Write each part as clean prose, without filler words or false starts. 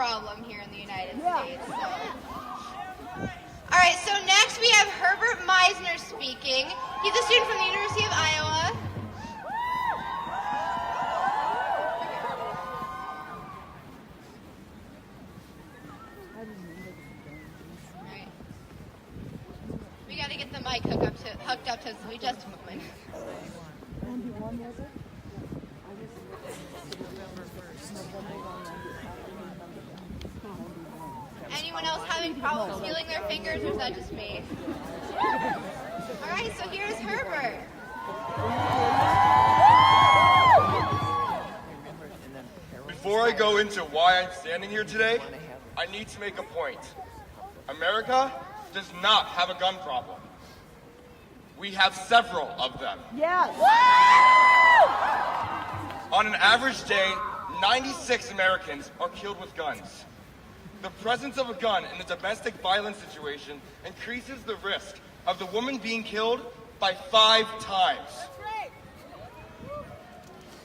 problem here in the United States. So. All right, so next we have Herbert Meisner speaking. He's a student from the University of Iowa. All right. We got to get the mic hooked up to we just a moment. Anyone else having problems feeling their fingers, or is that just me? All right, so here's Herbert. Before I go into why I'm standing here today, I need to make a point. America does not have a gun problem. We have several of them. Yes. On an average day, 96 Americans are killed with guns. The presence of a gun in a domestic violence situation increases the risk of the woman being killed by 5 times.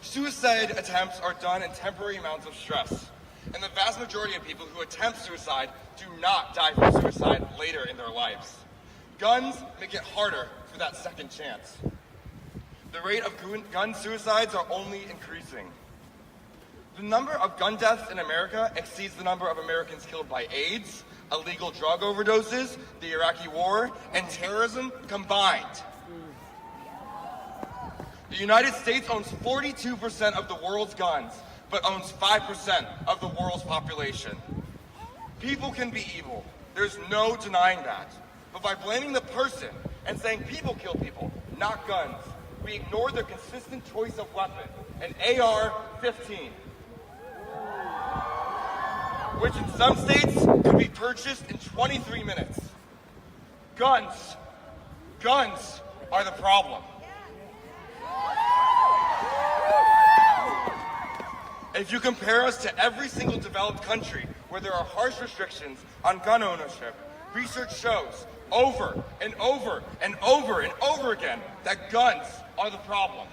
Suicide attempts are done in temporary amounts of stress, and the vast majority of people who attempt suicide do not die from suicide later in their lives. Guns make it harder for that second chance. The rate of gun suicides are only increasing. The number of gun deaths in America exceeds the number of Americans killed by AIDS, illegal drug overdoses, the Iraqi war, and terrorism combined. The United States owns 42% of the world's guns, but owns 5% of the world's population. People can be evil. There's no denying that. But by blaming the person and saying people kill people, not guns, we ignore their consistent choice of weapon, an AR-15. Which in some states could be purchased in 23 minutes. Guns are the problem. If you compare us to every single developed country where there are harsh restrictions on gun ownership, research shows over and over and over and over again that guns are the problem.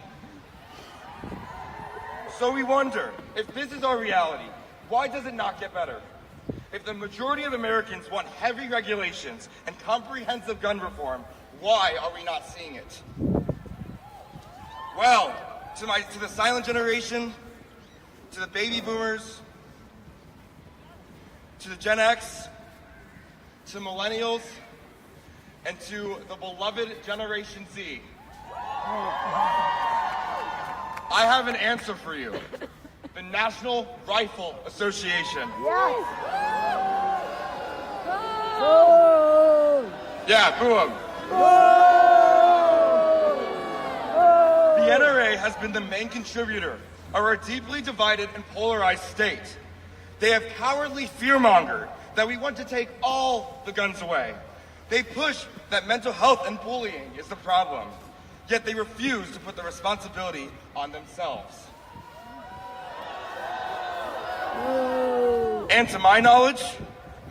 So we wonder, if this is our reality, why does it not get better? If the majority of Americans want heavy regulations and comprehensive gun reform, why are we not seeing it? Well, to the silent generation, to the baby boomers, to the Gen X, to millennials, and to the beloved Generation Z, I have an answer for you. The National Rifle Association. Yes. Yeah, boo 'em. The NRA has been the main contributor of our deeply divided and polarized state. They have cowardly fearmongered that we want to take all the guns away. They push that mental health and bullying is the problem, yet they refuse to put the responsibility on themselves. And to my knowledge,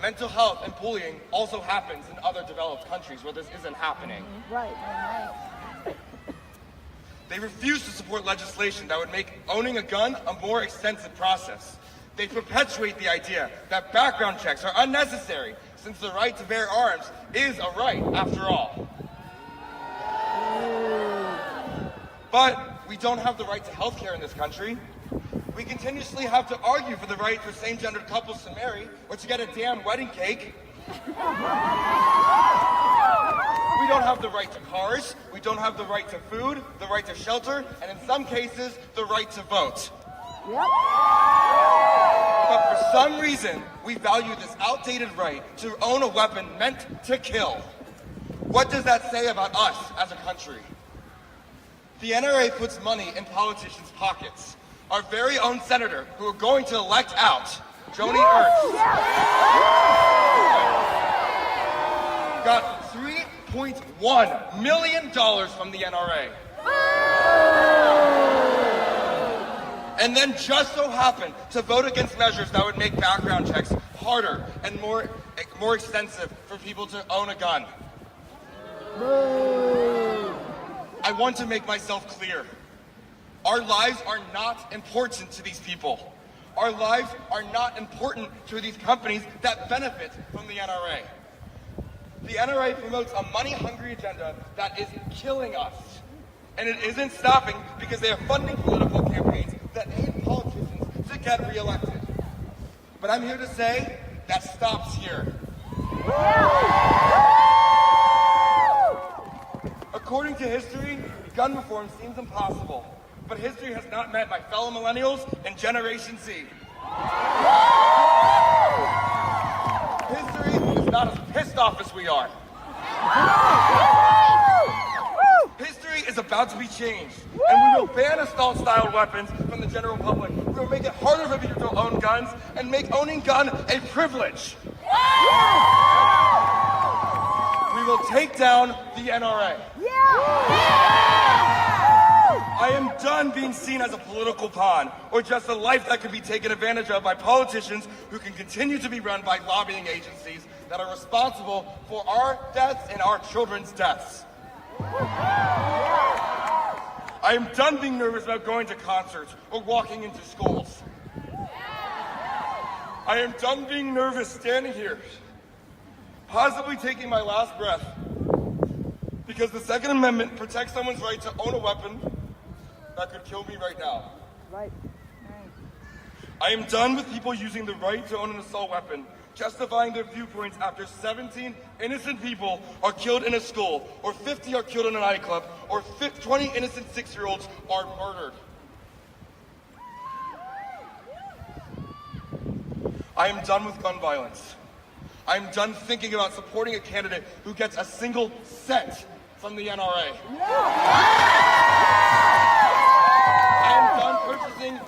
mental health and bullying also happens in other developed countries where this isn't happening. Right. They refuse to support legislation that would make owning a gun a more extensive process. They perpetuate the idea that background checks are unnecessary since the right to bear arms is a right after all. But we don't have the right to health care in this country. We continuously have to argue for the right for same-gendered couples to marry or to get a damn wedding cake. We don't have the right to cars, we don't have the right to food, the right to shelter, and in some cases, the right to vote. Yep. But for some reason, we value this outdated right to own a weapon meant to kill. What does that say about us as a country? The NRA puts money in politicians' pockets. Our very own senator, who we're going to elect out, Joni Ernst, got $3.1 million from the NRA. And then just so happened to vote against measures that would make background checks harder and more extensive for people to own a gun. I want to make myself clear. Our lives are not important to these people. Our lives are not important to these companies that benefit from the NRA. The NRA promotes a money-hungry agenda that is killing us. And it isn't stopping because they are funding political campaigns that aid politicians to get reelected. But I'm here to say that stops here. According to history, gun reform seems impossible. But history has not met my fellow millennials and Generation Z. History is not as pissed off as we are. History is about to be changed, and we will ban assault-style weapons from the general public. We will make it harder for people to own guns and make owning gun a privilege. We will take down the NRA. I am done being seen as a political pawn or just a life that could be taken advantage of by politicians who can continue to be run by lobbying agencies that are responsible for our deaths and our children's deaths. I am done being nervous about going to concerts or walking into schools. I am done being nervous standing here, possibly taking my last breath, because the Second Amendment protects someone's right to own a weapon that could kill me right now. I am done with people using the right to own an assault weapon, justifying their viewpoints after 17 innocent people are killed in a school, or 50 are killed in a nightclub, or 20 innocent 6-year-olds are murdered. I am done with gun violence. I am done thinking about supporting a candidate who gets a single cent from the NRA. I am done purchasing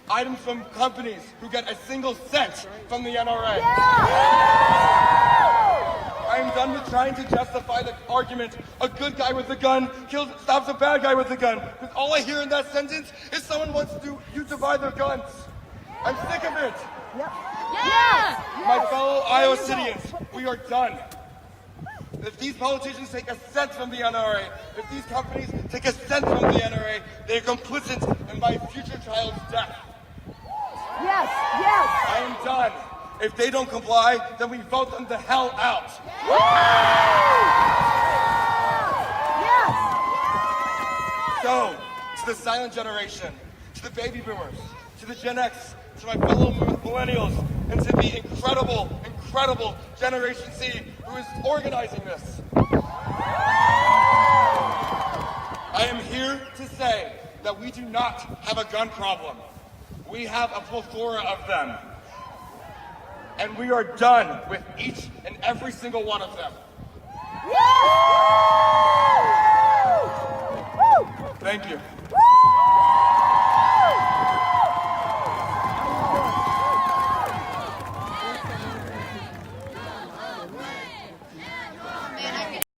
items from companies who get a single cent from the NRA. I am done with trying to justify the argument a good guy with a gun stops a bad guy with a gun. Because all I hear in that sentence is someone wants you to buy their guns. I'm sick of it. My fellow Iowa Cityans, we are done. If these politicians take a cent from the NRA, if these companies take a cent from the NRA, they are complicit in my future child's death. I am done. If they don't comply, then we vote them the hell out. So, to the silent generation, to the baby boomers, to the Gen X, to my fellow millennials, and to the incredible Generation Z who is organizing this. I am here to say that we do not have a gun problem. We have a plethora of them. And we are done with each and every single one of them. Thank you.